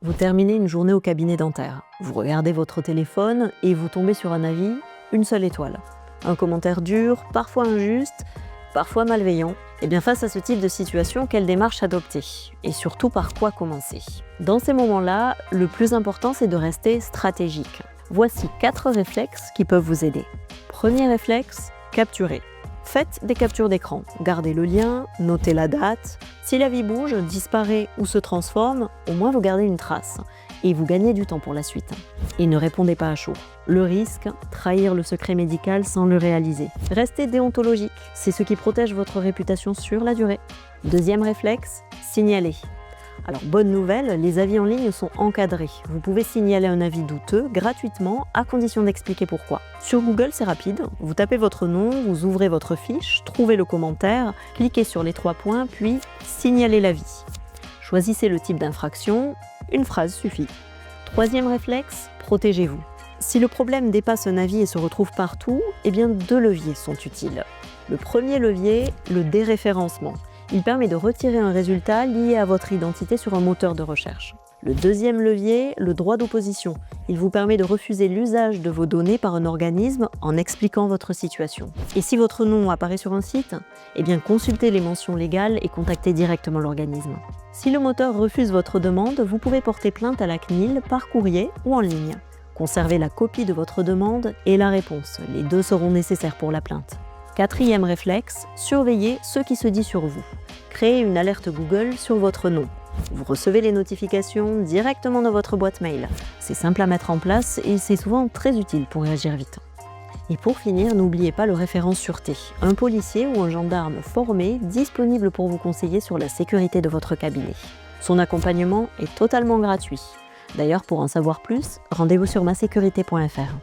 Vous terminez une journée au cabinet dentaire. Vous regardez votre téléphone et vous tombez sur un avis, une seule étoile. Un commentaire dur, parfois injuste, parfois malveillant. Et bien face à ce type de situation, quelle démarche adopter? Et surtout par quoi commencer? Dans ces moments-là, le plus important c'est de rester stratégique. Voici 4 réflexes qui peuvent vous aider. Premier réflexe, capturer. Faites des captures d'écran, gardez le lien, notez la date. Si l'avis bouge, disparaît ou se transforme, au moins vous gardez une trace et vous gagnez du temps pour la suite. Et ne répondez pas à chaud. Le risque, trahir le secret médical sans le réaliser. Restez déontologique, c'est ce qui protège votre réputation sur la durée. Deuxième réflexe, signaler. Alors bonne nouvelle, les avis en ligne sont encadrés. Vous pouvez signaler un avis douteux gratuitement à condition d'expliquer pourquoi. Sur Google, c'est rapide. Vous tapez votre nom, vous ouvrez votre fiche, trouvez le commentaire, cliquez sur les 3 points, puis signalez l'avis. Choisissez le type d'infraction, une phrase suffit. Troisième réflexe, protégez-vous. Si le problème dépasse un avis et se retrouve partout, eh bien 2 leviers sont utiles. Le premier levier, le déréférencement. Il permet de retirer un résultat lié à votre identité sur un moteur de recherche. Le deuxième levier, le droit d'opposition. Il vous permet de refuser l'usage de vos données par un organisme en expliquant votre situation. Et si votre nom apparaît sur un site, eh bien consultez les mentions légales et contactez directement l'organisme. Si le moteur refuse votre demande, vous pouvez porter plainte à la CNIL par courrier ou en ligne. Conservez la copie de votre demande et la réponse. Les 2 seront nécessaires pour la plainte. Quatrième réflexe, surveillez ce qui se dit sur vous. Créez une alerte Google sur votre nom. Vous recevez les notifications directement dans votre boîte mail. C'est simple à mettre en place et c'est souvent très utile pour réagir vite. Et pour finir, n'oubliez pas le référent sûreté, un policier ou un gendarme formé disponible pour vous conseiller sur la sécurité de votre cabinet. Son accompagnement est totalement gratuit. D'ailleurs, pour en savoir plus, rendez-vous sur masécurité.fr.